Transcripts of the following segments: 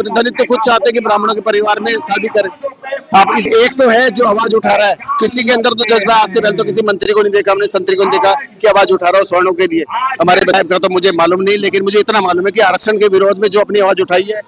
दलित तो खुद चाहते हैं कि ब्राह्मणों के परिवार में शादी करें। आप इस एक तो है जो आवाज उठा रहा है, किसी के अंदर तो जज्बा, आज से पहले तो किसी मंत्री को नहीं देखा हमने, संतरी को नहीं देखा कि आवाज उठा रहा हो स्वर्णों के लिए। हमारे विधायक का तो मुझे मालूम नहीं, लेकिन मुझे इतना मालूम है कि आरक्षण के विरोध में जो अपनी आवाज उठाई है।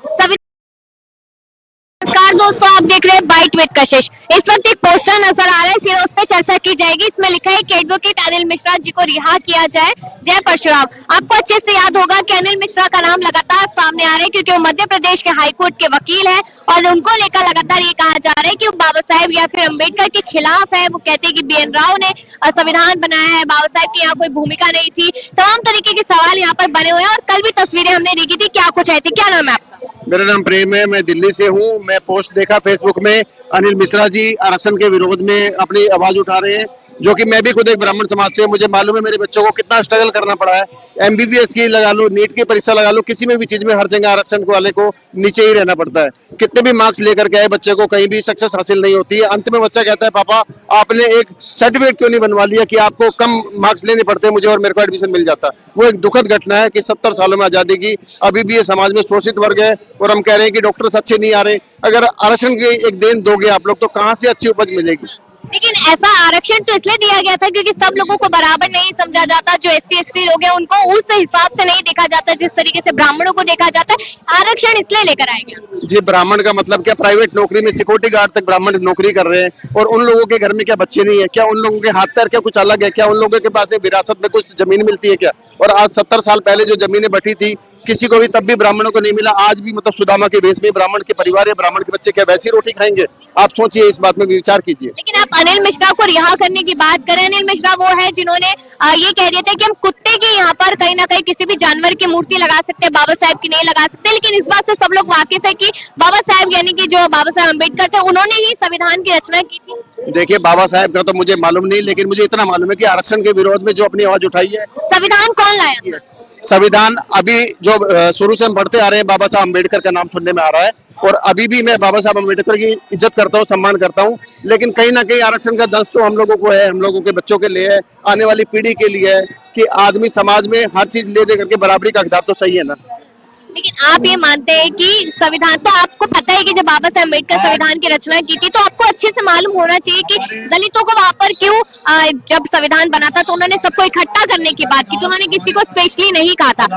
नमस्कार दोस्तों, आप देख रहे हैं बाइट विद कशिश। इस वक्त एक पोस्टर नजर आ रहा है, फिर उस पर चर्चा की जाएगी। इसमें लिखा है कि एडवोकेट अनिल मिश्रा जी को रिहा किया जाए, जय परशुराम। आपको अच्छे से याद होगा कि अनिल मिश्रा का नाम लगातार सामने आ रहा है, क्योंकि वो मध्य प्रदेश के हाईकोर्ट के वकील है और उनको लेकर लगातार ये कहा जा रहा है कि वो बाबा साहेब या फिर अम्बेडकर के खिलाफ है। वो कहते हैं कि BN राव ने संविधान बनाया है, बाबा साहेब की यहाँ कोई भूमिका नहीं थी। तमाम तरीके के सवाल यहाँ पर बने हुए हैं और कल भी तस्वीरें हमने देखी थी। क्या कुछ आई थी? क्या नाम है आपका? मेरा नाम प्रेम है, मैं दिल्ली से हूँ। मैं पोस्ट देखा फेसबुक में, अनिल मिश्रा जी आरक्षण के विरोध में अपनी आवाज उठा रहे हैं, जो कि मैं भी खुद एक ब्राह्मण समाज से हूँ। मुझे मालूम है मेरे बच्चों को कितना स्ट्रगल करना पड़ा है। MBBS की लगा लो, नीट की परीक्षा लगा लो, किसी में भी चीज में हर जगह आरक्षण वाले को नीचे ही रहना पड़ता है। कितने भी मार्क्स लेकर के आए बच्चे को, कहीं भी सक्सेस हासिल नहीं होती है। अंत में बच्चा कहता है, पापा आपने एक सर्टिफिकेट क्यों नहीं बनवा लिया कि आपको कम मार्क्स लेने पड़ते मुझे और मेरे को एडमिशन मिल जाता। वो एक दुखद घटना है कि 70 सालों में आजादी की अभी भी ये समाज में शोषित वर्ग है और हम कह रहे हैं कि डॉक्टर्स अच्छे नहीं आ रहे। अगर आरक्षण की एक देन दोगे आप लोग तो कहाँ से अच्छी उपज मिलेगी? लेकिन ऐसा आरक्षण तो इसलिए दिया गया था क्योंकि सब लोगों को बराबर नहीं समझा जाता। जो SC ST लोग हैं उनको उस हिसाब से नहीं देखा जाता जिस तरीके से ब्राह्मणों को देखा जाता है। आरक्षण इसलिए लेकर आया गया। जी, ब्राह्मण का मतलब क्या? प्राइवेट नौकरी में सिक्योरिटी गार्ड तक ब्राह्मण नौकरी कर रहे हैं और उन लोगों के घर में क्या बच्चे नहीं है क्या? उन लोगों के हाथ पैर क्या कुछ अलग है क्या? उन लोगों के पास विरासत में कुछ जमीन मिलती है क्या? और आज 70 साल पहले जो जमीनें बटी थी किसी को भी, तब भी ब्राह्मणों को नहीं मिला। आज भी मतलब सुदामा के भेष में ब्राह्मण के परिवार या ब्राह्मण के बच्चे क्या वैसी रोटी खाएंगे? आप सोचिए, इस बात में विचार कीजिए। लेकिन आप अनिल मिश्रा को रिहा करने की बात करें, अनिल मिश्रा वो है जिन्होंने ये कह दिया था कि हम कुत्ते की यहाँ पर कहीं ना कहीं किसी भी जानवर की मूर्ति लगा सकते हैं, बाबा साहेब की नहीं लगा सकते। लेकिन इस बात से सब लोग वाकिफ है कि बाबा साहेब यानी कि जो बाबा साहेब अम्बेडकर थे, उन्होंने ही संविधान की रचना की थी। देखिए, बाबा साहेब का तो मुझे मालूम नहीं, लेकिन मुझे इतना मालूम है कि आरक्षण के विरोध में जो अपनी आवाज उठाई है। संविधान कौन लाया? संविधान अभी जो शुरू से हम पढ़ते आ रहे हैं, बाबा साहब अम्बेडकर का नाम सुनने में आ रहा है और अभी भी मैं बाबा साहब अम्बेडकर की इज्जत करता हूँ, सम्मान करता हूँ। लेकिन कहीं ना कहीं आरक्षण का दंश तो हम लोगों को है, हम लोगों के बच्चों के लिए है, आने वाली पीढ़ी के लिए है कि आदमी समाज में हर चीज ले दे करके बराबरी का हकदार तो चाहिए ना। लेकिन आप ये मानते हैं कि संविधान, तो आपको पता है कि जब बाबा साहेब अम्बेडकर संविधान की रचना की थी तो आपको अच्छे से मालूम होना चाहिए कि दलितों को वहां पर क्यों जब संविधान बना था तो उन्होंने सबको इकट्ठा करने की बात की थी, उन्होंने किसी को स्पेशली नहीं कहा था।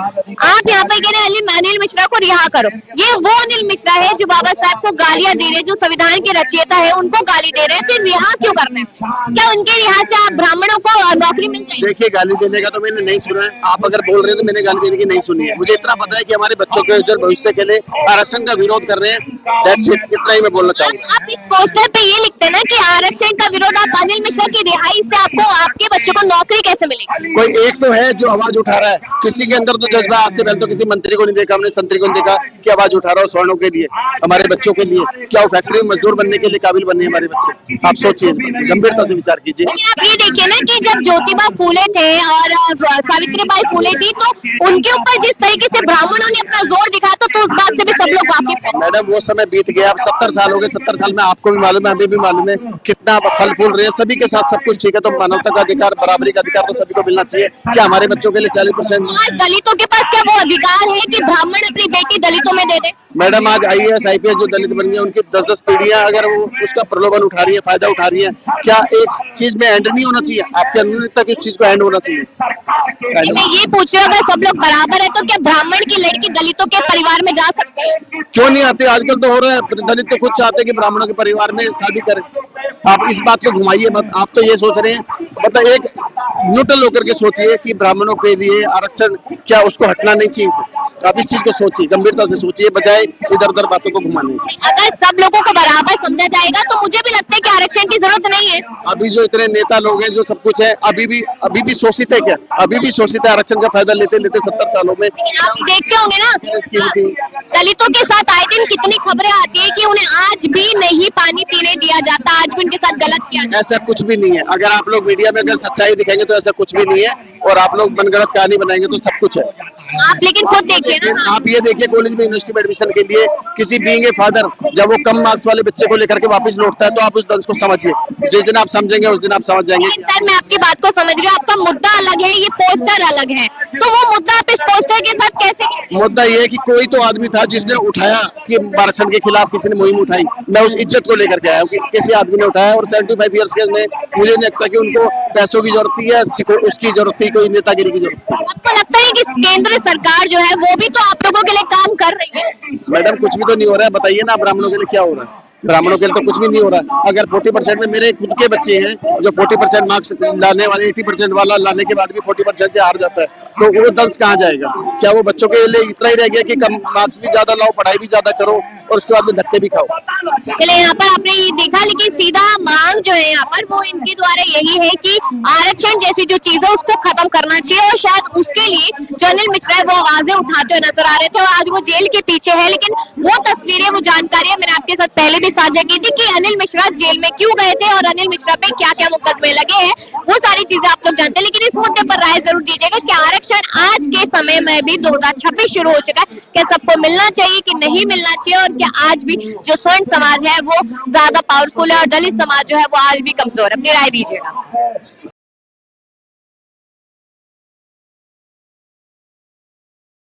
आप यहाँ पर कह रहे हैं अनिल मिश्रा को रिहा करो। ये वो अनिल मिश्रा है जो बाबा साहब को गालियां दे रहे हैं, जो संविधान के रचयिता है उनको गाली दे रहे हैं, फिर रिहा क्यों करना है? क्या उनके रिहा से आप ब्राह्मणों को नौकरी मिल जाएगी? देखिए, गाली देने का तो मैंने नहीं सुना है। आप अगर बोल रहे हैं तो मैंने गाली देने की नहीं सुनी है। मुझे इतना पता है कि हमारे बच्चों के उज्जवल भविष्य के लिए आरक्षण का विरोध कर रहे हैं। दैट्स इट, इतना ही मैं बोलना चाहूंगा। आप इस पोस्टर पे ये लिखते हैं ना कि आरक्षण का विरोध, आप अनिल मिश्रा की रिहाई से आपको आपके बच्चों को नौकरी कैसे मिलेगी? कोई एक तो है जो आवाज उठा रहा है, किसी के अंदर तो जज्बा, आज से पहले तो किसी मंत्री को नहीं देखा हमने, संतरी को नहीं देखा कि आवाज उठा रहा हो स्वर्णों के लिए, हमारे बच्चों के लिए। क्या वो फैक्ट्री में मजदूर बनने के लिए काबिल बने हमारे बच्चे? आप सोचिए, गंभीरता से विचार कीजिए। आप ये देखिए ना कि जब ज्योतिबा फूले थे और सावित्रीबाई फूले थी तो उनके ऊपर जिस तरीके से ब्राह्मणों ने अपना जोर दिखाया तो उस बात से भी सब लोग वाकिफ है। मैडम, वो समय बीत गया, अब 70 साल हो गए। 70 साल में आपको भी मालूम है, हमें भी मालूम है कितना फल फूल रहे हैं। सभी के साथ सब कुछ ठीक है, तो मानवता का अधिकार, बराबरी का अधिकार तो सभी को मिलना चाहिए। क्या हमारे बच्चों के लिए 40% दलितों के पास क्या वो अधिकार है कि ब्राह्मण अपनी बेटी दलितों में दे दे? मैडम, आज IAS IPS जो दलित बन गए, उनकी 10-10 पीढ़ियां अगर वो उसका प्रलोभन उठा रही है, फायदा उठा रही है, क्या एक चीज में एंड नहीं होना चाहिए? आपके अंदर तक इस चीज को एंड होना चाहिए। मैं ये पूछ रही हूँ, अगर सब लोग बराबर है तो क्या ब्राह्मण की लड़की दलितों के परिवार में जा सकती है? क्यों नहीं आते? आजकल तो हो रहा है, दलित तो खुद चाहते हैं कि ब्राह्मणों के परिवार में शादी करें। आप इस बात को घुमाइए मत। आप तो ये सोच रहे हैं, मतलब एक न्यूट्रल होकर के सोचिए कि ब्राह्मणों के लिए आरक्षण क्या उसको हटना नहीं चाहिए। आप इस चीज को सोचिए, गंभीरता से सोचिए, बजाय इधर उधर बातों को घुमाने। अगर सब लोगों को बराबर समझा जाएगा तो मुझे भी लगता है कि आरक्षण की जरूरत नहीं है। अभी जो इतने नेता लोग हैं, जो सब कुछ है, अभी भी शोषित है क्या? अभी भी शोषित है, आरक्षण का फायदा लेते लेते 70 सालों में। आप देखते होंगे ना, दलितों के साथ आए दिन कितनी खबरें आती है कि उन्हें आज भी नहीं पानी पीने दिया जाता, आज भी उनके साथ गलत किया जाता। ऐसा कुछ भी नहीं है। अगर आप लोग मीडिया में अगर सच्चाई दिखाएंगे तो ऐसा कुछ भी नहीं है, और आप लोग मनगढ़ंत कहानी बनाएंगे तो सब कुछ है। आप लेकिन खुद देखिए ना, आप ये देखिए कॉलेज में यूनिवर्सिटी में एडमिशन के लिए किसी बीइंग ए फादर जब वो कम मार्क्स वाले बच्चे को लेकर के वापस लौटता है तो आप उस दंश को समझिए। जिस दिन आप समझेंगे उस दिन आप समझ जाएंगे। लेकिन सर मैं आपकी बात को समझ रही हूँ, आपका मुद्दा अलग है, ये पोस्टर अलग है, तो वो मुद्दा आप इस पोस्टर के साथ कैसे? मुद्दा ये है कि कोई तो आदमी था जिसने उठाया कि आरक्षण के खिलाफ किसी ने मुहिम उठाई। मैं उस इज्जत को लेकर के आया हूँ कि किसी आदमी ने उठाया और 75 ईयर्स के में मुझे नहीं लगता कि उनको पैसों की जरूरत थी या उसकी जरूरत थी, कोई नेतागिरी की जरूरत थी। आपको लगता है कि केंद्र सरकार जो है वो भी तो आप लोगों के लिए काम कर रही है? मैडम कुछ भी तो नहीं हो रहा है, बताइए ना ब्राह्मणों के लिए क्या हो रहा है? ब्राह्मणों के लिए तो कुछ भी नहीं हो रहा। अगर 40% में मेरे खुद के बच्चे हैं जो 40% मार्क्स लाने वाले 80% वाला लाने के बाद भी 40% से हार जाता है, तो वो दंश कहाँ जाएगा? क्या वो बच्चों के लिए इतना ही रह गया कि कम मार्क्स भी ज्यादा लाओ, पढ़ाई भी ज्यादा करो और उसके बाद में धक्के भी खाओ? चले यहाँ पर आपने ये देखा, लेकिन सीधा मांग जो है यहाँ पर वो इनके द्वारा यही है कि आरक्षण जैसी जो चीज है उसको खत्म करना चाहिए, और शायद उसके लिए जो अनिल मिश्रा है वो आवाजें उठाते हुए नजर आ रहे थे, और आज वो जेल के पीछे है। लेकिन वो तस्वीरें, वो जानकारियां मैंने आपके साथ पहले भी साझा की थी कि अनिल मिश्रा जेल में क्यों गए थे और अनिल मिश्रा पे क्या क्या मुकदमे लगे हैं, वो सारी चीजें आप लोग जानते हैं। लेकिन इस मुद्दे पर राय जरूर दीजिएगा कि आरक्षण आज के समय में भी 2026 शुरू हो चुका है, क्या सबको मिलना चाहिए कि नहीं मिलना चाहिए, और क्या आज भी जो स्वर्ण समाज है वो ज्यादा पावरफुल है और दलित समाज जो है वो आज भी कमजोर है? अपनी राय दीजिएगा।